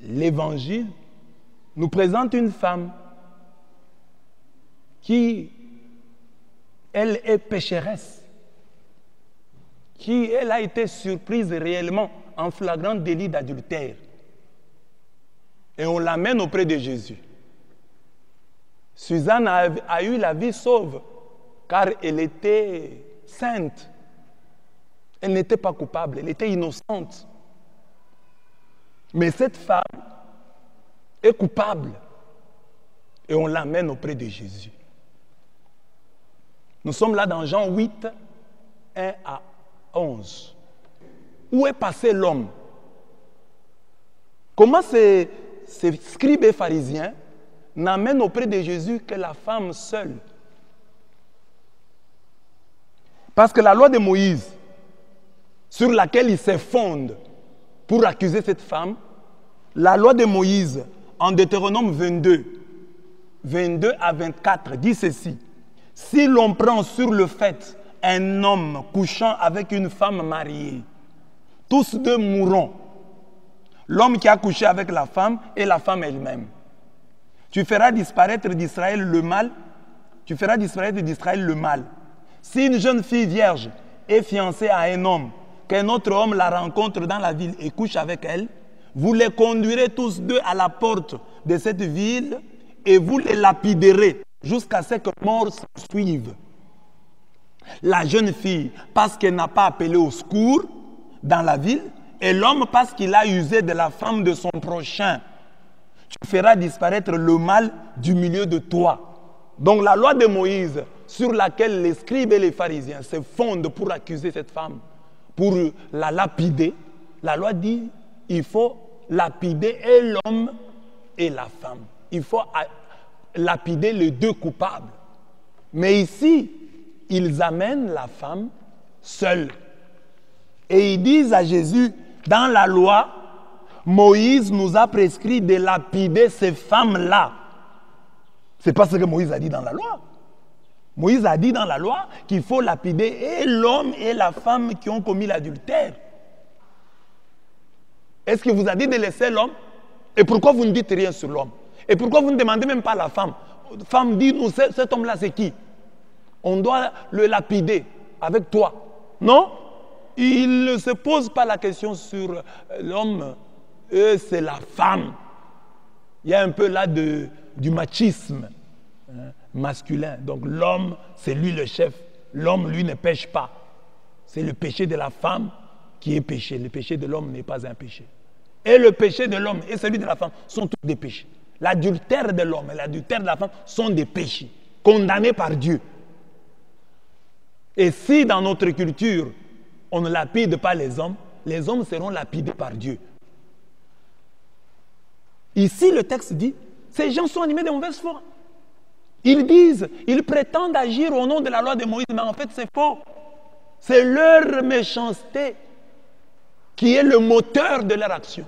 l'Évangile nous présente une femme qui, elle est pécheresse, qui, elle a été surprise réellement en flagrant délit d'adultère. Et on l'amène auprès de Jésus. Suzanne a eu la vie sauve, car elle était sainte. Elle n'était pas coupable, elle était innocente. Mais cette femme est coupable. Et on l'amène auprès de Jésus. Nous sommes là dans Jean 8, 1 à 11. Où est passé l'homme? Comment ces scribes et pharisiens n'amènent auprès de Jésus que la femme seule? Parce que la loi de Moïse, sur laquelle ils se fondent pour accuser cette femme, la loi de Moïse, en Deutéronome 22, 22 à 24, dit ceci. Si l'on prend sur le fait un homme couchant avec une femme mariée, tous deux mourront. L'homme qui a couché avec la femme et la femme elle-même. Tu feras disparaître d'Israël le mal. Tu feras disparaître d'Israël le mal. Si une jeune fille vierge est fiancée à un homme, qu'un autre homme la rencontre dans la ville et couche avec elle, vous les conduirez tous deux à la porte de cette ville et vous les lapiderez jusqu'à ce que mort s'en suive. La jeune fille, parce qu'elle n'a pas appelé au secours dans la ville, et l'homme, parce qu'il a usé de la femme de son prochain. Tu feras disparaître le mal du milieu de toi. Donc la loi de Moïse, sur laquelle les scribes et les pharisiens se fondent pour accuser cette femme, pour la lapider, la loi dit il faut lapider et l'homme et la femme. Il faut lapider les deux coupables. Mais ici, ils amènent la femme seule. Et ils disent à Jésus, dans la loi, Moïse nous a prescrit de lapider ces femmes-là. Ce n'est pas ce que Moïse a dit dans la loi. Moïse a dit dans la loi qu'il faut lapider et l'homme et la femme qui ont commis l'adultère. Est-ce qu'il vous a dit de laisser l'homme? Et pourquoi vous ne dites rien sur l'homme? Et pourquoi vous ne demandez même pas à la femme? Femme, dis-nous, cet homme-là, c'est qui? On doit le lapider avec toi. Non? Il ne se pose pas la question sur l'homme, c'est la femme. Il y a un peu là du machisme masculin. Donc l'homme, c'est lui le chef. L'homme, lui, ne pêche pas. C'est le péché de la femme qui est péché. Le péché de l'homme n'est pas un péché. Et le péché de l'homme et celui de la femme sont tous des péchés. L'adultère de l'homme et l'adultère de la femme sont des péchés, condamnés par Dieu. Et si dans notre culture, on ne lapide pas les hommes seront lapidés par Dieu. Ici, le texte dit, ces gens sont animés de mauvaise foi. Ils prétendent agir au nom de la loi de Moïse, mais en fait c'est faux. C'est leur méchanceté qui est le moteur de leur action.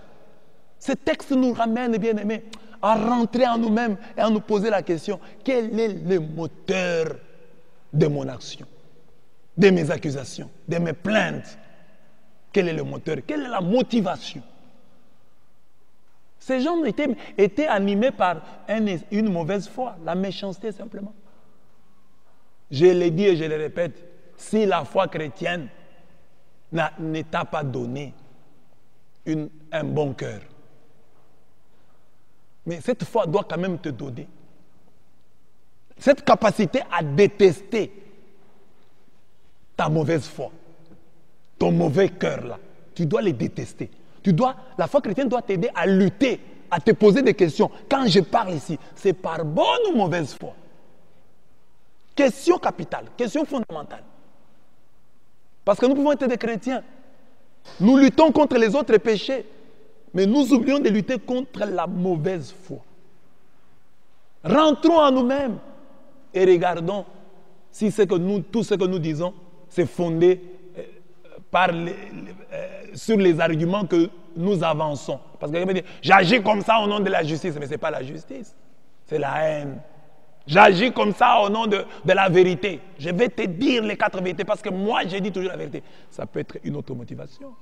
Ce texte nous ramène, bien aimés, à rentrer en nous-mêmes et à nous poser la question, quel est le moteur de mon action, de mes accusations, de mes plaintes? Quel est le moteur? Quelle est la motivation? Ces gens étaient animés par une mauvaise foi, la méchanceté simplement. Je l'ai dit et je le répète, si la foi chrétienne ne t'a pas donné un bon cœur, mais cette foi doit quand même te donner cette capacité à détester ta mauvaise foi, ton mauvais cœur là, tu dois les détester. La foi chrétienne doit t'aider à lutter, à te poser des questions. Quand je parle ici, c'est par bonne ou mauvaise foi? Question capitale, question fondamentale. Parce que nous pouvons être des chrétiens. Nous luttons contre les autres péchés, mais nous oublions de lutter contre la mauvaise foi. Rentrons en nous-mêmes et regardons si tout ce que nous disons, c'est fondé sur les arguments que nous avançons. Parce que quelqu'un peut dire, j'agis comme ça au nom de la justice, mais ce n'est pas la justice, c'est la haine. J'agis comme ça au nom de la vérité. Je vais te dire les 4 vérités parce que moi, je dis toujours la vérité. Ça peut être une autre motivation.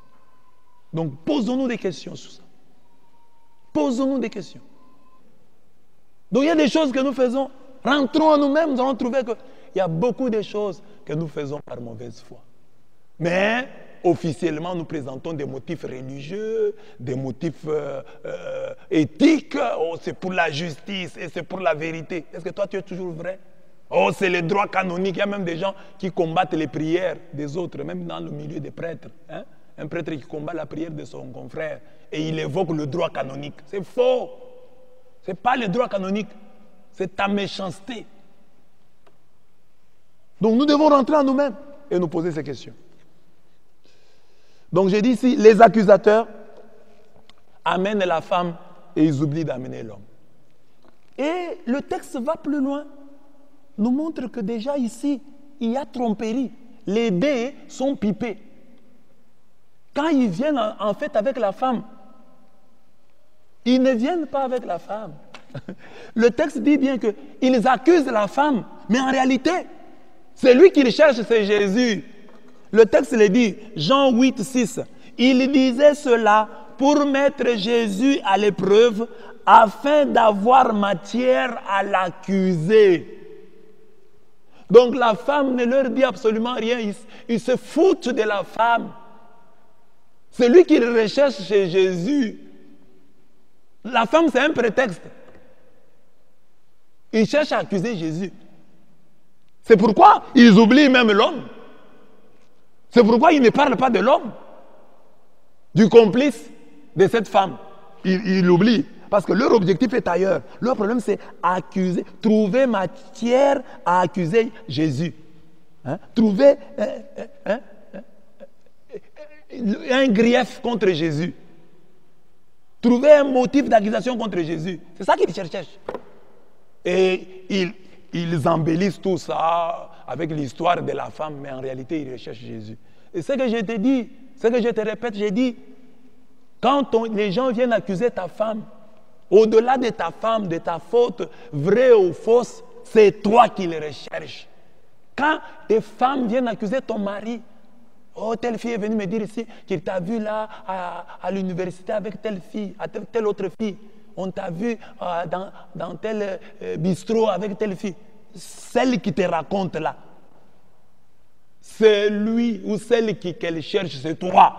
Donc, posons-nous des questions sur ça. Posons-nous des questions. Donc il y a des choses que nous faisons. Rentrons en nous-mêmes, nous allons trouver qu'il y a beaucoup de choses que nous faisons par mauvaise foi. Mais officiellement, nous présentons des motifs religieux, des motifs éthiques. Oh, c'est pour la justice et c'est pour la vérité. Est-ce que toi, tu es toujours vrai? Oh, c'est les droits canoniques. Il y a même des gens qui combattent les prières des autres, même dans le milieu des prêtres. Hein? Un prêtre qui combat la prière de son confrère et il évoque le droit canonique. C'est faux. Ce n'est pas le droit canonique. C'est ta méchanceté. Donc nous devons rentrer en nous-mêmes et nous poser ces questions. Donc j'ai dit ici, les accusateurs amènent la femme et ils oublient d'amener l'homme. Et le texte va plus loin, nous montre que déjà ici, il y a tromperie. Les dés sont pipés. Quand ils viennent en fait avec la femme, ils ne viennent pas avec la femme. Le texte dit bien qu'ils accusent la femme, mais en réalité, c'est lui qu'ils cherchent, c'est Jésus. Le texte le dit, Jean 8, 6. Il disait cela pour mettre Jésus à l'épreuve afin d'avoir matière à l'accuser. Donc la femme ne leur dit absolument rien. Ils se foutent de la femme. C'est lui qu'ils recherchent chez Jésus. La femme, c'est un prétexte. Ils cherchent à accuser Jésus. C'est pourquoi ils oublient même l'homme. C'est pourquoi ils ne parlent pas de l'homme, du complice de cette femme. Ils l'oublient parce que leur objectif est ailleurs. Leur problème, c'est accuser, trouver matière à accuser Jésus. Hein? Trouver un grief contre Jésus. Trouver un motif d'accusation contre Jésus. C'est ça qu'ils cherchent. Et ils embellissent tout ça avec l'histoire de la femme, mais en réalité, ils recherchent Jésus. Et ce que je te dis, ce que je te répète, j'ai dit, quand les gens viennent accuser ta femme, au-delà de ta femme, de ta faute, vraie ou fausse, c'est toi qui les recherches. Quand tes femmes viennent accuser ton mari, oh, telle fille est venue me dire ici qu'il t'a vu là à l'université avec telle fille, avec telle autre fille. On t'a vu dans tel bistrot avec telle fille. Celle qui te raconte là, c'est lui ou celle qu'elle cherche, c'est toi.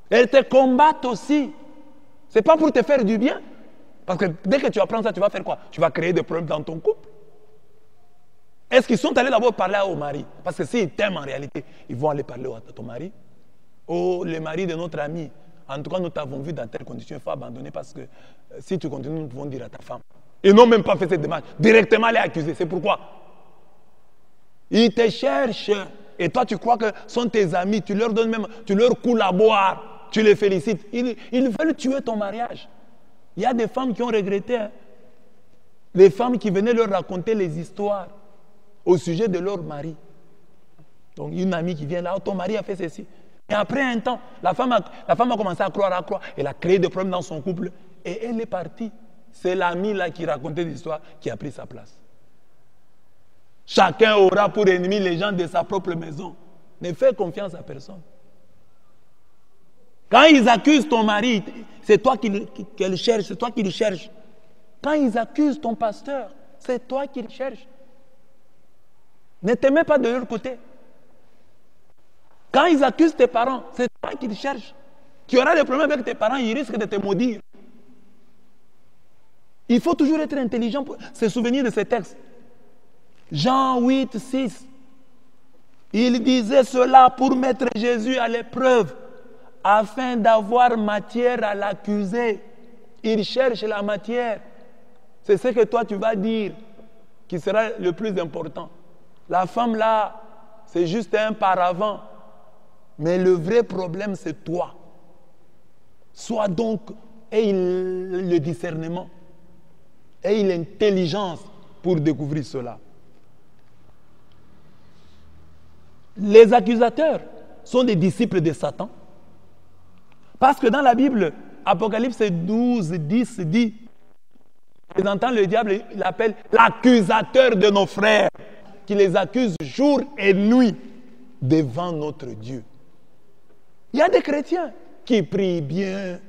Elle te combat aussi. Ce n'est pas pour te faire du bien. Parce que dès que tu apprends ça, tu vas faire quoi? Tu vas créer des problèmes dans ton couple. Est-ce qu'ils sont allés d'abord parler au mari? Parce que s'ils t'aiment en réalité, ils vont aller parler à ton mari. Oh, le mari de notre ami. En tout cas, nous t'avons vu dans telles conditions, il faut abandonner parce que si tu continues, nous pouvons dire à ta femme. Ils n'ont même pas fait cette démarche. Directement les accuser. C'est pourquoi ils te cherchent. Et toi, tu crois que sont tes amis. Tu leur donnes même, tu leur coules à boire. Tu les félicites. Ils veulent tuer ton mariage. Il y a des femmes qui ont regretté. Hein. Les femmes qui venaient leur raconter les histoires au sujet de leur mari. Donc, une amie qui vient là, oh, ton mari a fait ceci. Et après un temps, la femme a commencé à croire. Elle a créé des problèmes dans son couple. Et elle est partie. C'est l'ami là qui racontait l'histoire qui a pris sa place. Chacun aura pour ennemi les gens de sa propre maison. Ne fais confiance à personne. Quand ils accusent ton mari, c'est toi qu'elle cherche, c'est toi qui le cherches. Quand ils accusent ton pasteur, c'est toi qui le cherches. Ne te mets pas de leur côté. Quand ils accusent tes parents, c'est toi qui le cherches. Tu auras des problèmes avec tes parents, ils risquent de te maudire. Il faut toujours être intelligent pour se souvenir de ces textes. Jean 8, 6. Il disait cela pour mettre Jésus à l'épreuve, afin d'avoir matière à l'accuser. Il cherche la matière. C'est ce que toi tu vas dire qui sera le plus important. La femme là, c'est juste un paravent. Mais le vrai problème, c'est toi. Sois donc, aie le discernement, aie l'intelligence pour découvrir cela. Les accusateurs sont des disciples de Satan. Parce que dans la Bible, Apocalypse 12, 10 dit, présentant le diable, il l'appelle l'accusateur de nos frères, qui les accuse jour et nuit devant notre Dieu. Il y a des chrétiens qui prient bien,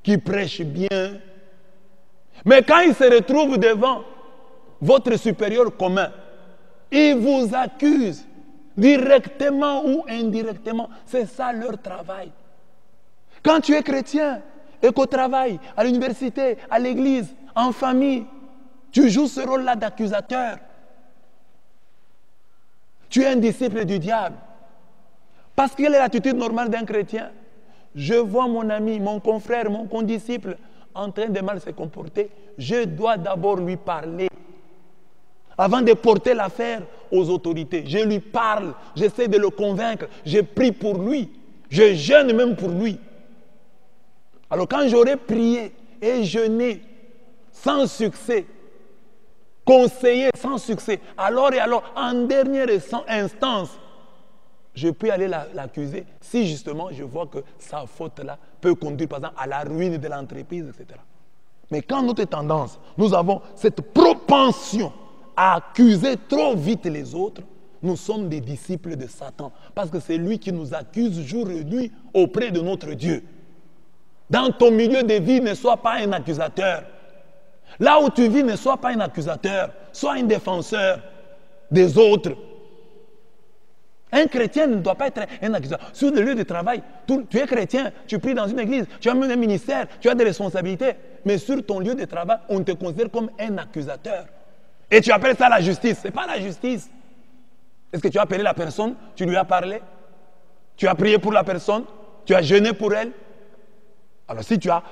qui prêche bien. Mais quand il se retrouve devant votre supérieur commun, il vous accuse directement ou indirectement. C'est ça leur travail. Quand tu es chrétien et qu'au travail, à l'université, à l'église, en famille, tu joues ce rôle-là d'accusateur. Tu es un disciple du diable. Parce quelle est l'attitude normale d'un chrétien? Je vois mon ami, mon confrère, mon condisciple en train de mal se comporter. Je dois d'abord lui parler. Avant de porter l'affaire aux autorités, je lui parle, j'essaie de le convaincre, je prie pour lui, je jeûne même pour lui. Alors quand j'aurai prié et jeûné sans succès, conseillé sans succès, alors et alors, en dernière instance, je peux aller l'accuser si justement je vois que sa faute-là peut conduire par exemple à la ruine de l'entreprise, etc. Mais quand notre tendance, nous avons cette propension à accuser trop vite les autres, nous sommes des disciples de Satan. Parce que c'est lui qui nous accuse jour et nuit auprès de notre Dieu. Dans ton milieu de vie, ne sois pas un accusateur. Là où tu vis, ne sois pas un accusateur. Sois un défenseur des autres. Un chrétien ne doit pas être un accusateur. Sur le lieu de travail, tu es chrétien, tu pries dans une église, tu as même un ministère, tu as des responsabilités. Mais sur ton lieu de travail, on te considère comme un accusateur. Et tu appelles ça la justice. Ce n'est pas la justice. Est-ce que tu as appelé la personne? Tu lui as parlé? Tu as prié pour la personne? Tu as jeûné pour elle? Alors si tu as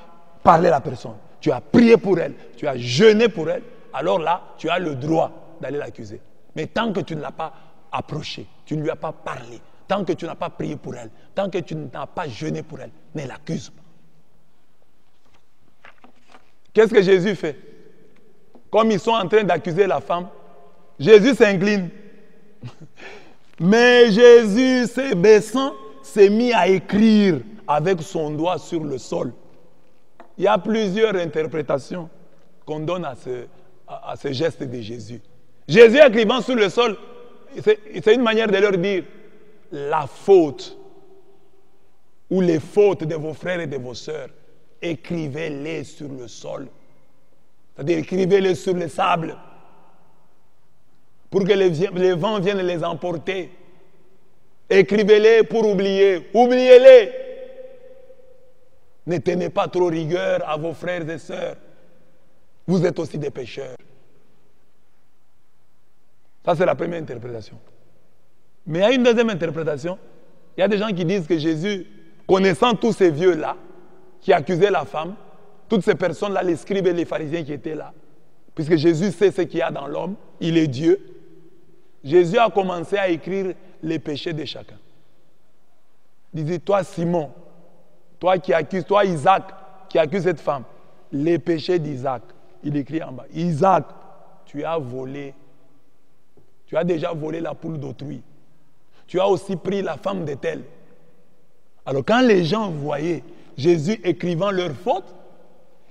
parlé à la personne, tu as prié pour elle, tu as jeûné pour elle, alors là, tu as le droit d'aller l'accuser. Mais tant que tu ne l'as pas approché, tu ne lui as pas parlé, tant que tu n'as pas prié pour elle, tant que tu n'as pas jeûné pour elle, ne l'accuse pas. Qu'est-ce que Jésus fait? Comme ils sont en train d'accuser la femme, Jésus s'incline. Mais Jésus, se baissant, s'est mis à écrire avec son doigt sur le sol. Il y a plusieurs interprétations qu'on donne à ce geste de Jésus. Jésus écrivant sur le sol, c'est une manière de leur dire la faute ou les fautes de vos frères et de vos sœurs, écrivez-les sur le sol. C'est-à-dire écrivez-les sur le sable pour que les vents viennent les emporter. Écrivez-les pour oublier. Oubliez-les. Ne tenez pas trop rigueur à vos frères et sœurs. Vous êtes aussi des pécheurs. Ça, c'est la première interprétation. Mais il y a une deuxième interprétation. Il y a des gens qui disent que Jésus, connaissant tous ces vieux-là, qui accusaient la femme, toutes ces personnes-là, les scribes et les pharisiens qui étaient là, puisque Jésus sait ce qu'il y a dans l'homme, il est Dieu, Jésus a commencé à écrire les péchés de chacun. Il dit, toi Simon, toi qui accuses, toi Isaac, qui accuse cette femme, les péchés d'Isaac, il écrit en bas, Isaac, tu as volé, tu as déjà volé la poule d'autrui, tu as aussi pris la femme de tel. Alors quand les gens voyaient Jésus écrivant leurs fautes,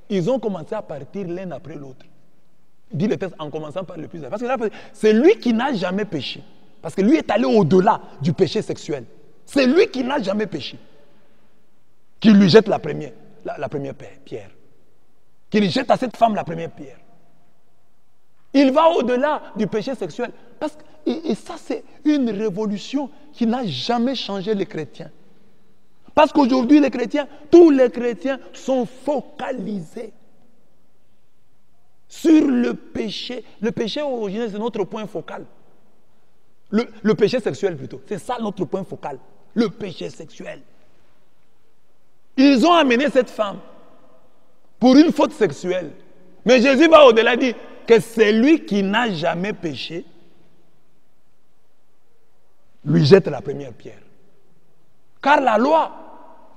ils ont commencé à partir l'un après l'autre. Dit le texte en commençant par le plus. Parce que là, c'est lui qui n'a jamais péché. Parce que lui est allé au-delà du péché sexuel. C'est lui qui n'a jamais péché. Qui lui jette la première pierre. Qui lui jette à cette femme la première pierre. Il va au-delà du péché sexuel. Parce que, et ça, c'est une révolution qui n'a jamais changé les chrétiens. Parce qu'aujourd'hui, les chrétiens, tous les chrétiens sont focalisés sur le péché. Le péché originel, c'est notre point focal. Le péché sexuel plutôt. C'est ça notre point focal. Le péché sexuel. Ils ont amené cette femme pour une faute sexuelle. Mais Jésus va au-delà, dit que c'est lui qui n'a jamais péché, lui jette la première pierre. Car la loi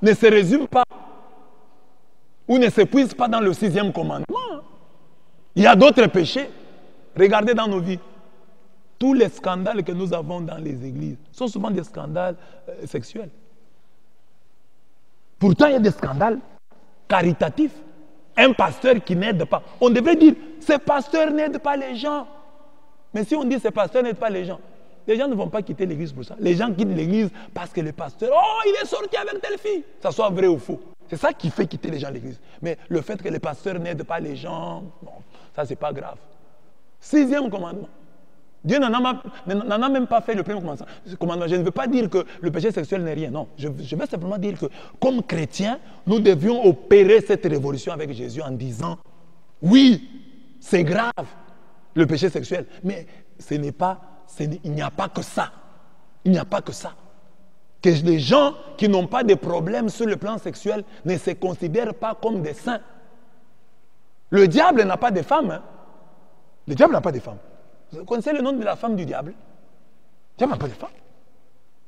ne se résume pas ou ne s'épuise pas dans le 6e commandement. Il y a d'autres péchés. Regardez dans nos vies. Tous les scandales que nous avons dans les églises sont souvent des scandales sexuels. Pourtant, il y a des scandales caritatifs. Un pasteur qui n'aide pas. On devrait dire, ce pasteur n'aide pas les gens. Mais si on dit, ce pasteur n'aide pas les gens ne vont pas quitter l'église pour ça. Les gens quittent l'église parce que le pasteur, oh, il est sorti avec telle fille. Ça soit vrai ou faux. C'est ça qui fait quitter les gens à l'église. Mais le fait que les pasteurs n'aident pas les gens, bon, ça c'est pas grave. 6e commandement. Dieu n'en a même pas fait le premier commandement. Je ne veux pas dire que le péché sexuel n'est rien. Non, je veux simplement dire que comme chrétiens, nous devions opérer cette révolution avec Jésus en disant, oui, c'est grave, le péché sexuel. Mais il n'y a pas que ça. Il n'y a pas que ça. Que les gens qui n'ont pas de problème sur le plan sexuel ne se considèrent pas comme des saints. Le diable n'a pas de femme. Hein. Le diable n'a pas de femme. Vous connaissez le nom de la femme du diable? Le diable n'a pas de femme.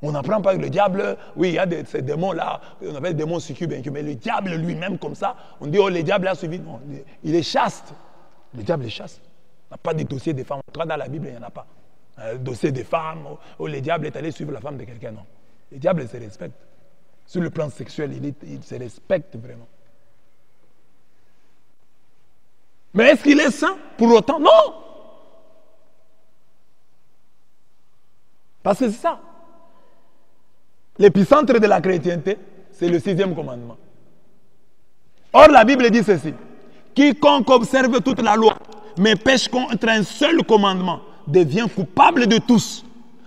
On n'apprend pas que le diable, oui, il y a ces démons-là, on appelle démons succubes, mais le diable lui-même comme ça, on dit, oh, le diable a suivi. Non, il est chaste. Le diable est chaste. Il n'y a pas de dossier des femmes. En tout cas, dans la Bible, il n'y en a pas. Dossier des femmes, où le diable est allé suivre la femme de quelqu'un, non. Le diable se respecte. Sur le plan sexuel, il se respecte vraiment. Mais est-ce qu'il est saint pour autant? Non! Parce que c'est ça. L'épicentre de la chrétienté, c'est le 6e commandement. Or, la Bible dit ceci. Quiconque observe toute la loi, mais pêche contre un seul commandement, devient coupable de tous.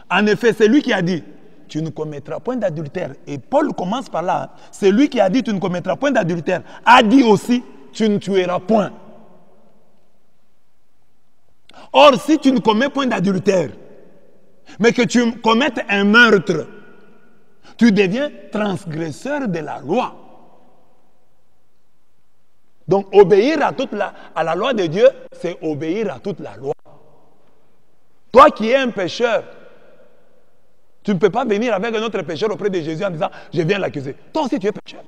En effet, c'est lui qui a dit, tu ne commettras point d'adultère. Et Paul commence par là. Hein. C'est lui qui a dit, tu ne commettras point d'adultère. A dit aussi, tu ne tueras point. Or, si tu ne commets point d'adultère, mais que tu commettes un meurtre, tu deviens transgresseur de la loi. Donc, obéir à la loi de Dieu, c'est obéir à toute la loi. Toi qui es un pécheur, tu ne peux pas venir avec un autre pécheur auprès de Jésus en disant, je viens l'accuser. Toi aussi, tu es pécheur.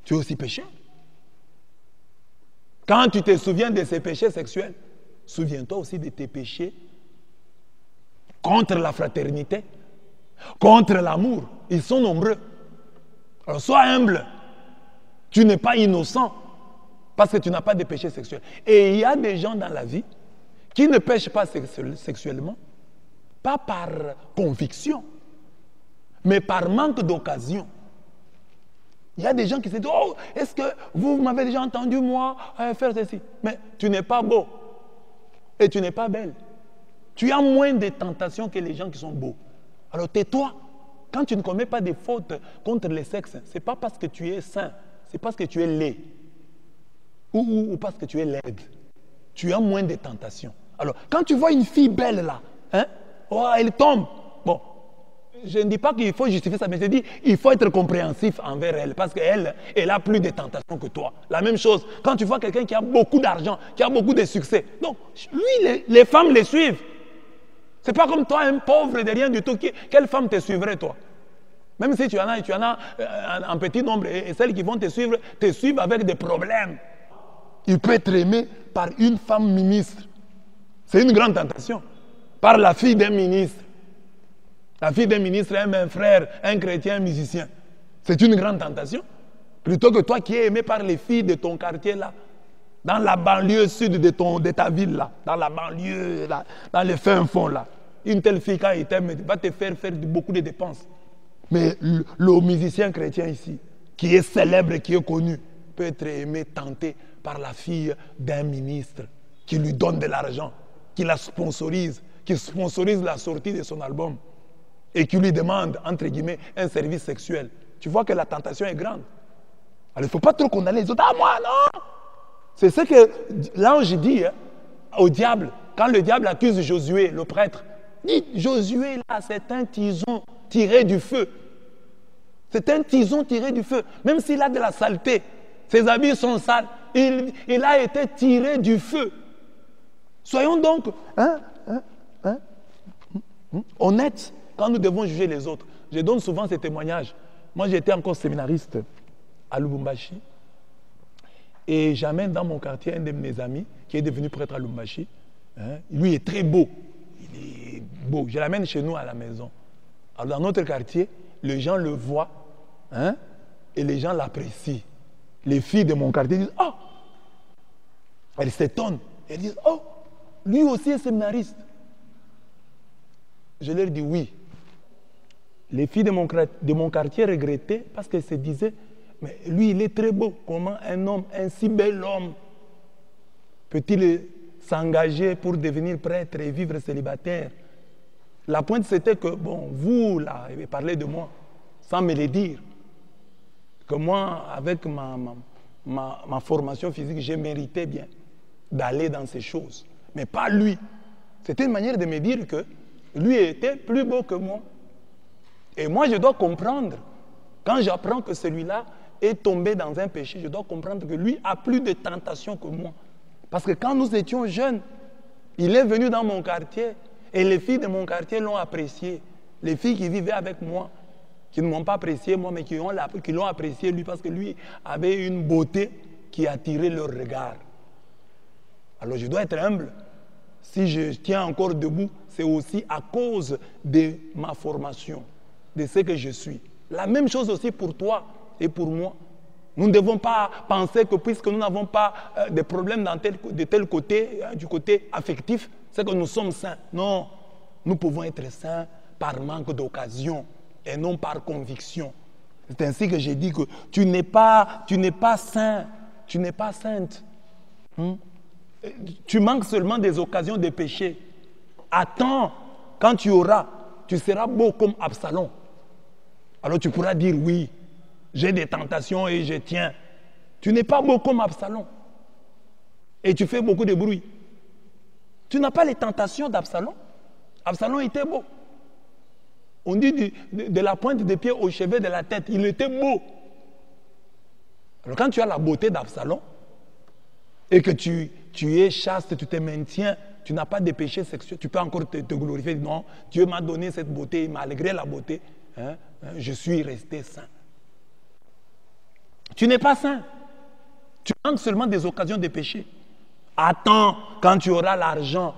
Tu es aussi pécheur. Quand tu te souviens de ces péchés sexuels, souviens-toi aussi de tes péchés contre la fraternité, contre l'amour. Ils sont nombreux. Alors sois humble. Tu n'es pas innocent parce que tu n'as pas de péché sexuel. Et il y a des gens dans la vie qui ne pêchent pas sexuellement, pas par conviction, mais par manque d'occasion. Il y a des gens qui se disent, oh, est-ce que vous m'avez déjà entendu, moi, faire ceci? Mais tu n'es pas beau et tu n'es pas belle. Tu as moins de tentations que les gens qui sont beaux. Alors tais-toi. Quand tu ne commets pas de fautes contre les sexes, ce n'est pas parce que tu es saint, c'est parce que tu es laid. Ou parce que tu es laide. Tu as moins de tentations. Alors, quand tu vois une fille belle là, hein, oh, elle tombe. Bon, je ne dis pas qu'il faut justifier ça, mais je dis il faut être compréhensif envers elle parce qu'elle, elle a plus de tentations que toi. La même chose, quand tu vois quelqu'un qui a beaucoup d'argent, qui a beaucoup de succès, donc lui, les femmes les suivent. C'est pas comme toi, un pauvre de rien du tout. Quelle femme te suivrait, toi? Même si tu en as un petit nombre, et celles qui vont te suivent avec des problèmes. Il peut être aimé par une femme ministre. C'est une grande tentation. Par la fille d'un ministre. La fille d'un ministre aime un frère, un chrétien, un musicien. C'est une grande tentation. Plutôt que toi qui es aimé par les filles de ton quartier là. Dans la banlieue sud de ta ville là. Dans la banlieue là. Dans le fin fond là. Une telle fille quand il t'aime va te faire beaucoup de dépenses. Mais le musicien chrétien ici, qui est célèbre, qui est connu, peut être aimé, tenté par la fille d'un ministre qui lui donne de l'argent, qui la sponsorise, qui sponsorise la sortie de son album et qui lui demande, entre guillemets, un service sexuel. Tu vois que la tentation est grande. Alors il ne faut pas trop condamner les autres. Ah moi, non! C'est ce que l'ange dit hein, au diable, quand le diable accuse Josué, le prêtre. Dit, Josué, là, c'est un tison tiré du feu. C'est un tison tiré du feu. Même s'il a de la saleté, ses habits sont sales, il a été tiré du feu. Soyons donc honnêtes quand nous devons juger les autres. Je donne souvent ces témoignages. Moi, j'étais encore séminariste à Lubumbashi. Et j'amène dans mon quartier un de mes amis qui est devenu prêtre à Lubumbashi. Hein, lui est très beau. Il est beau. Je l'amène chez nous à la maison. Alors dans notre quartier, les gens le voient hein, et les gens l'apprécient. Les filles de mon quartier disent « Oh !» Elles s'étonnent. Elles disent « Oh, lui aussi est séminariste. » Je leur dis « Oui. » les filles de mon quartier regrettaient parce qu'elles se disaient, mais lui, il est très beau. Comment un homme, un si bel homme, peut-il s'engager pour devenir prêtre et vivre célibataire? La pointe, c'était que, bon, vous, là, vous parlez de moi, sans me le dire, que moi, avec ma formation physique, j'ai mérité bien d'aller dans ces choses. Mais pas lui. C'était une manière de me dire que lui était plus beau que moi. Et moi, je dois comprendre, quand j'apprends que celui-là est tombé dans un péché, je dois comprendre que lui a plus de tentation que moi. Parce que quand nous étions jeunes, il est venu dans mon quartier et les filles de mon quartier l'ont apprécié. Les filles qui vivaient avec moi, qui ne m'ont pas apprécié moi, mais qui l'ont apprécié lui parce que lui avait une beauté qui attirait leur regard. Alors je dois être humble. Si je tiens encore debout, c'est aussi à cause de ma formation, de ce que je suis. La même chose aussi pour toi et pour moi. Nous ne devons pas penser que puisque nous n'avons pas de problèmes de tel côté, du côté affectif, c'est que nous sommes saints. Non, nous pouvons être saints par manque d'occasion et non par conviction. C'est ainsi que j'ai dit que tu n'es pas saint, tu n'es pas sainte. Tu manques seulement des occasions de péché. Attends, quand tu seras beau comme Absalom. Alors tu pourras dire oui, j'ai des tentations et je tiens. Tu n'es pas beau comme Absalom. Et tu fais beaucoup de bruit. Tu n'as pas les tentations d'Absalom. Absalom était beau. On dit de la pointe des pieds au chevet de la tête, il était beau. Alors quand tu as la beauté d'Absalom et que tu es chaste, tu te maintiens, tu n'as pas de péché sexuel, tu peux encore te glorifier. Non, Dieu m'a donné cette beauté, malgré la beauté, je suis resté saint. Tu n'es pas saint. Tu manques seulement des occasions de péché. Attends quand tu auras l'argent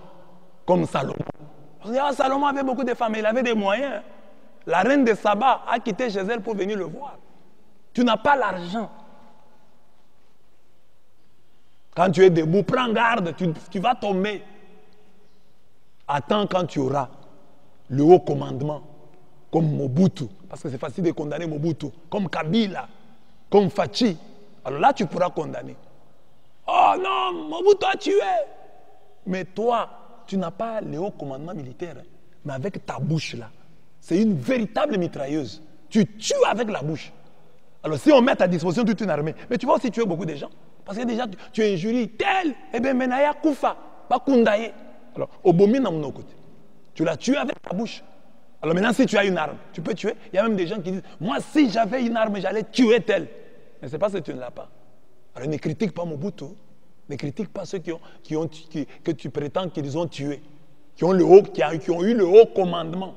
comme Salomon. Salomon avait beaucoup de femmes, il avait des moyens. La reine de Saba a quitté chez elle pour venir le voir. Tu n'as pas l'argent. Quand tu es debout, prends garde, tu vas tomber. Attends quand tu auras le haut commandement, comme Mobutu, parce que c'est facile de condamner Mobutu, comme Kabila, comme Fachi. Alors là, tu pourras condamner. Oh non, Mobutu a tué. Mais toi, tu n'as pas le haut commandement militaire, mais avec ta bouche là, c'est une véritable mitrailleuse. Tu tues avec la bouche. Alors si on met à ta disposition toute une armée, mais tu vas aussi tuer beaucoup de gens. Parce que déjà, tu injuries tel, et bien Menaya Koufa, pas Kundaye. Alors, Obomina mon côté. Tu l'as tué avec ta bouche. Alors maintenant, si tu as une arme, tu peux tuer. Il y a même des gens qui disent, moi, si j'avais une arme, j'allais tuer tel. Mais c'est parce que tu ne l'as pas. Alors ne critique pas Mobutu. Ne critique pas ceux que tu prétends qu'ils ont tués. Qui ont eu le haut commandement.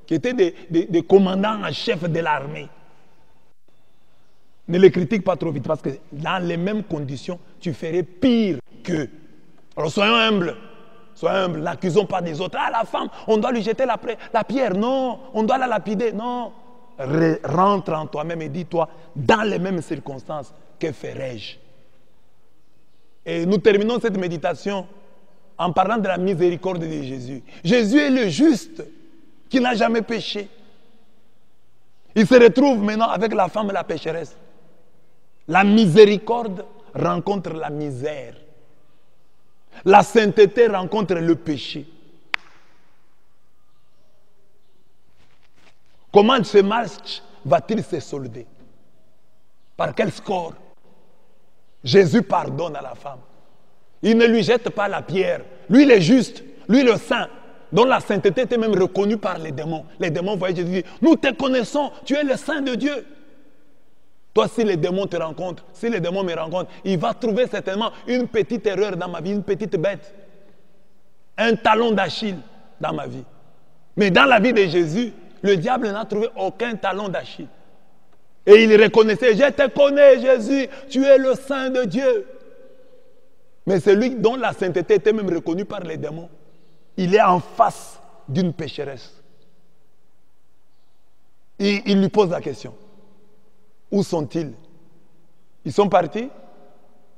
Qui étaient des commandants en chef de l'armée. Ne les critique pas trop vite parce que dans les mêmes conditions, tu ferais pire qu'eux. Alors soyons humbles. Soyons humbles. N'accusons pas des autres. Ah, la femme, on doit lui jeter la pierre. Non, on doit la lapider. Non. Rentre en toi-même et dis-toi, dans les mêmes circonstances, que ferais-je? Et nous terminons cette méditation en parlant de la miséricorde de Jésus. Jésus est le juste qui n'a jamais péché. Il se retrouve maintenant avec la femme la pécheresse. La miséricorde rencontre la misère. La sainteté rencontre le péché. Comment ce match va-t-il se solder? Par quel score? Jésus pardonne à la femme. Il ne lui jette pas la pierre. Lui, il est juste. Lui, le saint, dont la sainteté était même reconnue par les démons. Les démons voyaient Jésus dire, nous te connaissons, tu es le saint de Dieu. Toi, si les démons te rencontrent, si les démons me rencontrent, il va trouver certainement une petite erreur dans ma vie, une petite bête. Un talon d'Achille dans ma vie. Mais dans la vie de Jésus, le diable n'a trouvé aucun talon d'Achille. Et il reconnaissait, je te connais Jésus, tu es le Saint de Dieu. Mais celui dont la sainteté était même reconnue par les démons, il est en face d'une pécheresse. Et il lui pose la question. Où sont-ils? Ils sont partis?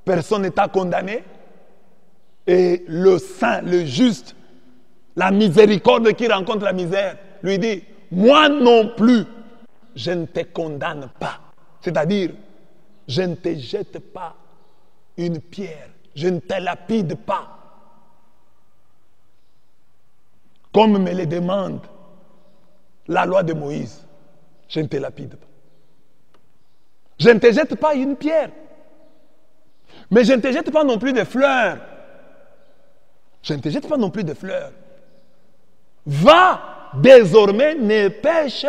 Personne n'est à condamner? Et le saint, le juste, la miséricorde qui rencontre la misère, lui dit, moi non plus, je ne te condamne pas. C'est-à-dire, je ne te jette pas une pierre, je ne te lapide pas. Comme me le demande la loi de Moïse, je ne te lapide pas. Je ne te jette pas une pierre. Mais je ne te jette pas non plus de fleurs. Je ne te jette pas non plus de fleurs. Va, désormais, ne pêche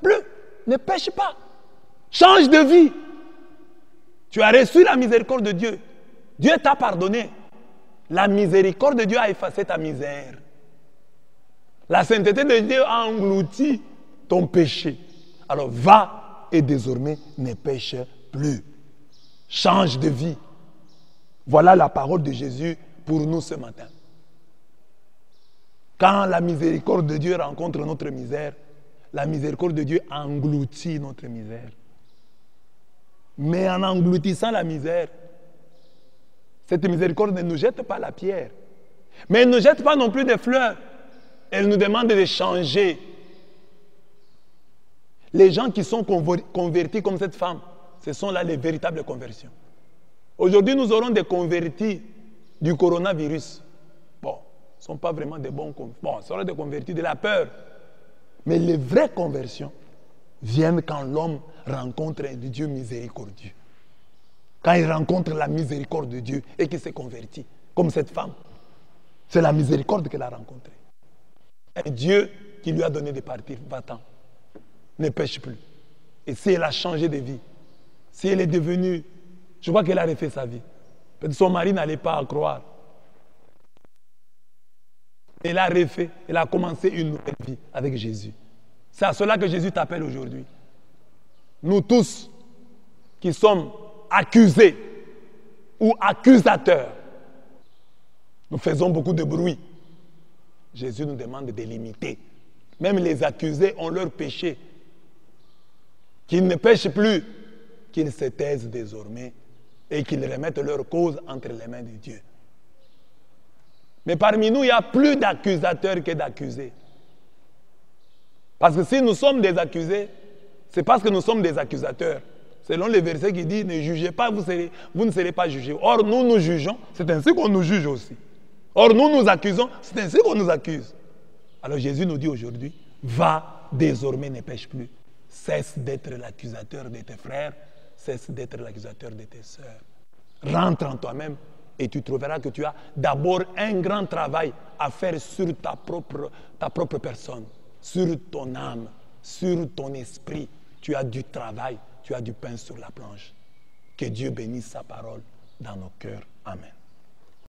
plus. Ne pêche pas. Change de vie. Tu as reçu la miséricorde de Dieu. Dieu t'a pardonné. La miséricorde de Dieu a effacé ta misère. La sainteté de Dieu a englouti ton péché. Alors va et désormais ne pêche plus. Change de vie. Voilà la parole de Jésus pour nous ce matin. Quand la miséricorde de Dieu rencontre notre misère, la miséricorde de Dieu engloutit notre misère. Mais en engloutissant la misère, cette miséricorde ne nous jette pas la pierre. Mais elle ne nous jette pas non plus des fleurs. Elle nous demande de changer. Les gens qui sont convertis comme cette femme, ce sont là les véritables conversions. Aujourd'hui, nous aurons des convertis du coronavirus. Bon, ce ne sont pas vraiment des bons convertis. Bon, ce seront des convertis de la peur. Mais les vraies conversions viennent quand l'homme rencontre un Dieu miséricordieux. Quand il rencontre la miséricorde de Dieu et qu'il se convertit, comme cette femme. C'est la miséricorde qu'elle a rencontrée. Un Dieu qui lui a donné de partir, va-t'en, ne pêche plus. Et si elle a changé de vie, si elle est devenue, je crois qu'elle a refait sa vie. Peut-être son mari n'allait pas croire. Elle a refait, elle a commencé une nouvelle vie avec Jésus. C'est à cela que Jésus t'appelle aujourd'hui. Nous tous qui sommes accusés ou accusateurs, nous faisons beaucoup de bruit. Jésus nous demande de limiter. Même les accusés ont leur péché. Qu'ils ne pêchent plus, qu'ils se taisent désormais et qu'ils remettent leur cause entre les mains de Dieu. Mais parmi nous, il y a plus d'accusateurs que d'accusés. Parce que si nous sommes des accusés, c'est parce que nous sommes des accusateurs. Selon le verset qui dit, ne jugez pas, vous ne serez pas jugés. Or, nous nous jugeons, c'est ainsi qu'on nous juge aussi. Or, nous nous accusons, c'est ainsi qu'on nous accuse. Alors Jésus nous dit aujourd'hui, va, désormais ne pêche plus. Cesse d'être l'accusateur de tes frères, cesse d'être l'accusateur de tes sœurs. Rentre en toi-même et tu trouveras que tu as d'abord un grand travail à faire sur ta propre personne, sur ton âme, sur ton esprit. Tu as du travail, tu as du pain sur la planche. Que Dieu bénisse sa parole dans nos cœurs. Amen.